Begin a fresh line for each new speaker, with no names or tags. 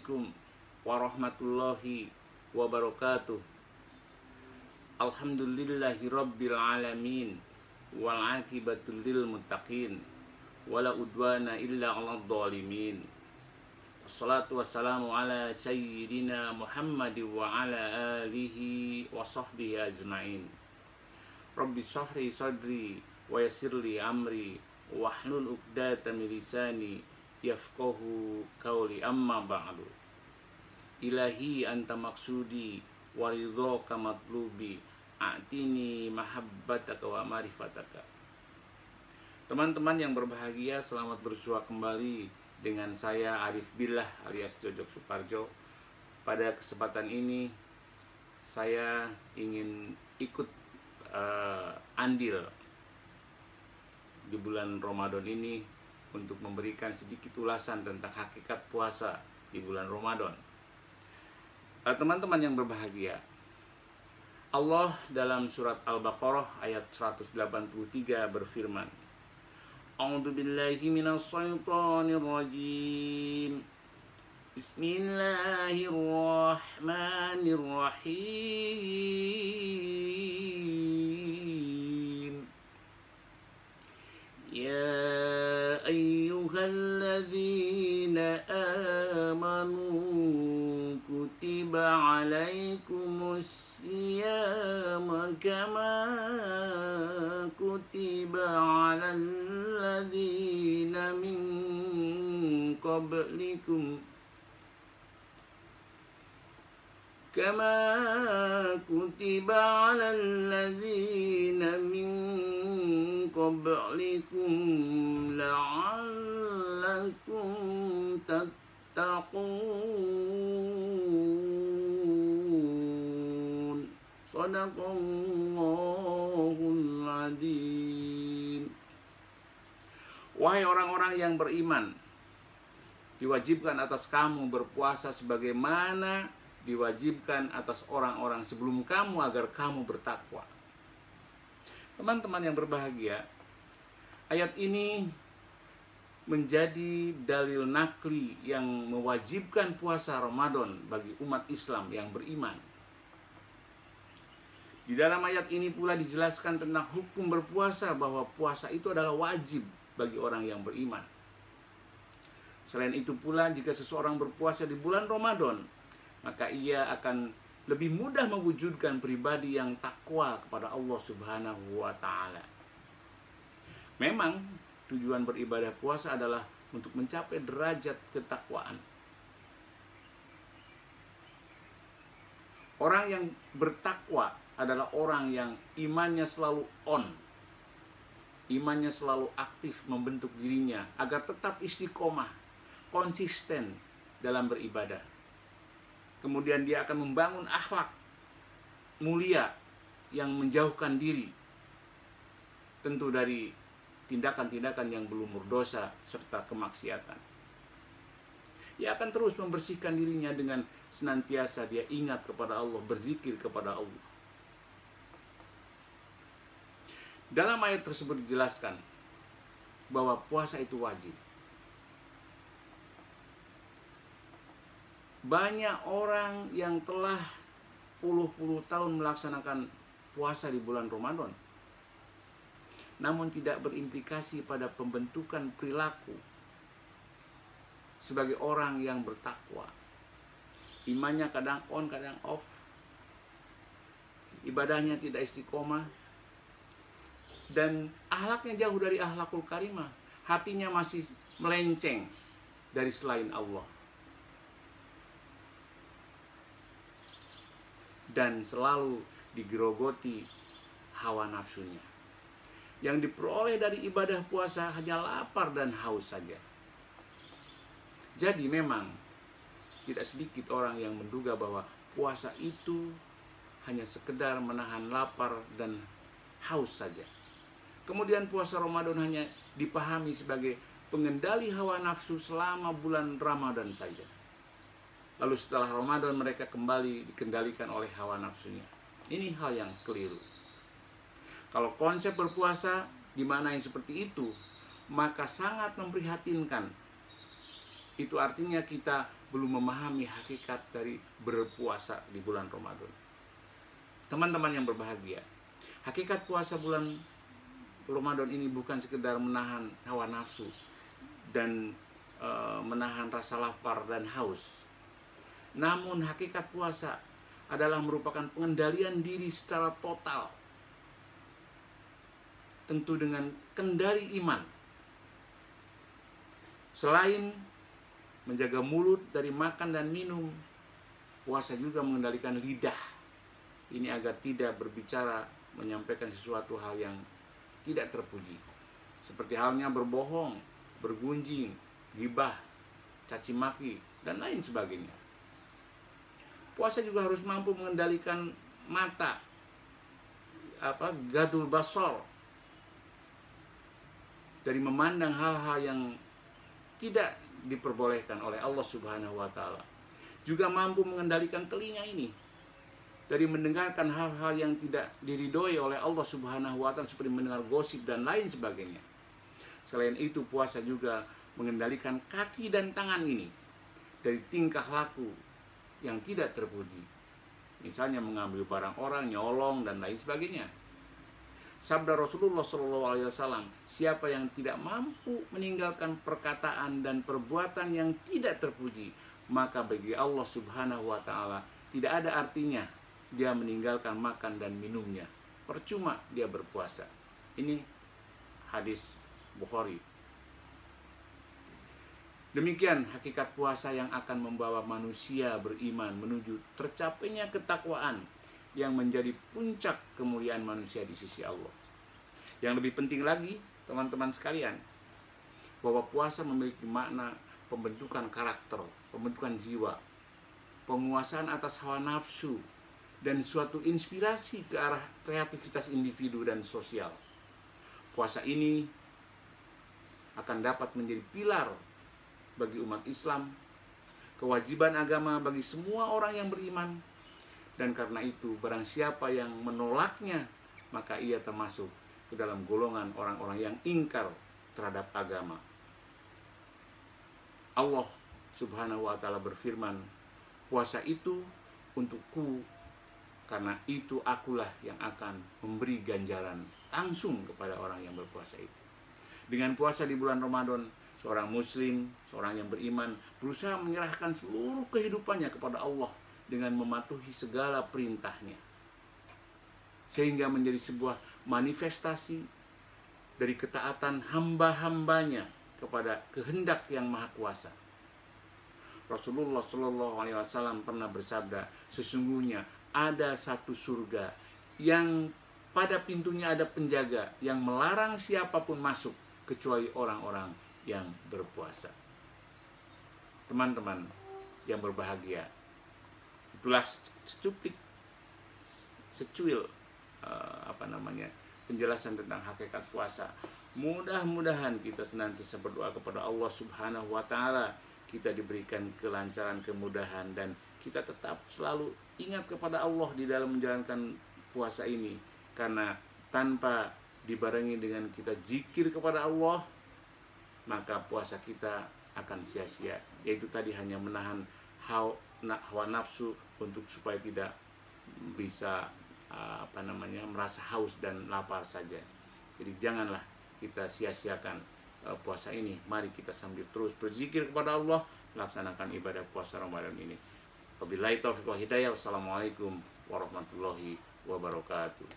Assalamualaikum warahmatullahi wabarakatuh. Alhamdulillahi rabbil alamin, wal aqibatul lil muttaqin, wala udwana illa 'alal dhalimin. Wassalatu wassalamu ala sayyidina Muhammad wa ala alihi wa sahbihi ajma'in. Rabbi shrah sadri wa yassir li amri wahlul 'uqdatam min lisani yafqahu qawli, amma ba'du. Ilahi anta maksudi wa ridhaka matlubi, a'tini mahabbataka wa ma'rifataka. Teman-teman yang berbahagia, selamat berjumpa kembali dengan saya Arif Billah alias Jojok Suparjo. Pada kesempatan ini saya ingin ikut andil di bulan Ramadan ini untuk memberikan sedikit ulasan tentang hakikat puasa di bulan Ramadan. Teman-teman yang berbahagia, Allah dalam surat Al-Baqarah ayat 183 berfirman, A'udzu billahi minas syaitonir rajim. Bismillahirrahmanirrahim. Ya ayyuhalladzina amanu kutiba alaikumus siyama kama kutiba alal ladzina min qablikum kama kutiba alal ladzina min qablikum la'allakum tattaqun. Shadaqallahul adzim. Wahai orang-orang yang beriman, diwajibkan atas kamu berpuasa sebagaimana diwajibkan atas orang-orang sebelum kamu agar kamu bertakwa. Teman-teman yang berbahagia, ayat ini menjadi dalil nakli yang mewajibkan puasa Ramadan bagi umat Islam yang beriman. Di dalam ayat ini pula dijelaskan tentang hukum berpuasa, bahwa puasa itu adalah wajib bagi orang yang beriman. Selain itu pula, jika seseorang berpuasa di bulan Ramadan, maka ia akan lebih mudah mewujudkan pribadi yang takwa kepada Allah Subhanahu wa Ta'ala. Memang tujuan beribadah puasa adalah untuk mencapai derajat ketakwaan. Orang yang bertakwa adalah orang yang imannya selalu on, imannya selalu aktif membentuk dirinya agar tetap istiqomah, konsisten dalam beribadah. Kemudian dia akan membangun akhlak mulia yang menjauhkan diri tentu dari tindakan-tindakan yang berlumur dosa serta kemaksiatan. Dia akan terus membersihkan dirinya dengan senantiasa dia ingat kepada Allah, berzikir kepada Allah. Dalam ayat tersebut dijelaskan bahwa puasa itu wajib. Banyak orang yang telah puluh-puluh tahun melaksanakan puasa di bulan Ramadan, namun tidak berimplikasi pada pembentukan perilaku sebagai orang yang bertakwa. Imannya kadang on, kadang off. Ibadahnya tidak istiqomah. Dan akhlaknya jauh dari akhlakul karimah. Hatinya masih melenceng dari selain Allah. Dan selalu digerogoti hawa nafsunya. Yang diperoleh dari ibadah puasa hanya lapar dan haus saja. Jadi memang tidak sedikit orang yang menduga bahwa puasa itu hanya sekedar menahan lapar dan haus saja. Kemudian puasa Ramadan hanya dipahami sebagai pengendali hawa nafsu selama bulan Ramadan saja. Lalu setelah Ramadan mereka kembali dikendalikan oleh hawa nafsunya. Ini hal yang keliru. Kalau konsep berpuasa dimaknai seperti itu, maka sangat memprihatinkan. Itu artinya kita belum memahami hakikat dari berpuasa di bulan Ramadan. Teman-teman yang berbahagia, hakikat puasa bulan Ramadan ini bukan sekedar menahan hawa nafsu dan menahan rasa lapar dan haus. Namun hakikat puasa adalah merupakan pengendalian diri secara total, tentu dengan kendali iman. Selain menjaga mulut dari makan dan minum, puasa juga mengendalikan lidah ini agar tidak berbicara, menyampaikan sesuatu hal yang tidak terpuji, seperti halnya berbohong, bergunjing, gibah, caci maki, dan lain sebagainya. Puasa juga harus mampu mengendalikan mata, gadul basar, dari memandang hal-hal yang tidak diperbolehkan oleh Allah Subhanahu wa Ta'ala. Juga mampu mengendalikan telinga ini dari mendengarkan hal-hal yang tidak diridhoi oleh Allah Subhanahu wa Ta'ala, seperti mendengar gosip dan lain sebagainya. Selain itu, puasa juga mengendalikan kaki dan tangan ini dari tingkah laku yang tidak terpuji, misalnya mengambil barang orang, nyolong, dan lain sebagainya. Sabda Rasulullah SAW, siapa yang tidak mampu meninggalkan perkataan dan perbuatan yang tidak terpuji, maka bagi Allah Subhanahu wa Ta'ala tidak ada artinya dia meninggalkan makan dan minumnya. Percuma dia berpuasa. Ini hadis Bukhari. Demikian hakikat puasa yang akan membawa manusia beriman menuju tercapainya ketakwaan yang menjadi puncak kemuliaan manusia di sisi Allah. Yang lebih penting lagi, teman-teman sekalian, bahwa puasa memiliki makna pembentukan karakter, pembentukan jiwa, penguasaan atas hawa nafsu, dan suatu inspirasi ke arah kreativitas individu dan sosial. Puasa ini akan dapat menjadi pilar bagi umat Islam, kewajiban agama bagi semua orang yang beriman, dan karena itu barang siapa yang menolaknya, maka ia termasuk ke dalam golongan orang-orang yang ingkar terhadap agama. Allah Subhanahu wa Ta'ala berfirman, puasa itu untukku, karena itu akulah yang akan memberi ganjaran langsung kepada orang yang berpuasa itu. Dengan puasa di bulan Ramadan, seorang muslim, seorang yang beriman, berusaha menyerahkan seluruh kehidupannya kepada Allah dengan mematuhi segala perintahnya, sehingga menjadi sebuah manifestasi dari ketaatan hamba-hambanya kepada kehendak yang maha kuasa. Rasulullah SAW pernah bersabda, sesungguhnya ada satu surga yang pada pintunya ada penjaga yang melarang siapapun masuk kecuali orang-orang yang berpuasa. Teman-teman yang berbahagia, itulah secuil penjelasan tentang hakikat puasa. Mudah-mudahan kita senantiasa berdoa kepada Allah Subhanahu wa Ta'ala, kita diberikan kelancaran, kemudahan, dan kita tetap selalu ingat kepada Allah di dalam menjalankan puasa ini, karena tanpa dibarengi dengan kita zikir kepada Allah, maka puasa kita akan sia-sia. Yaitu tadi hanya menahan hawa nafsu untuk supaya tidak bisa merasa haus dan lapar saja. Jadi janganlah kita sia-siakan puasa ini. Mari kita sambil terus berzikir kepada Allah, laksanakan ibadah puasa Ramadan ini. Wabillahi taufiq wal hidayah. Wassalamualaikum warahmatullahi wabarakatuh.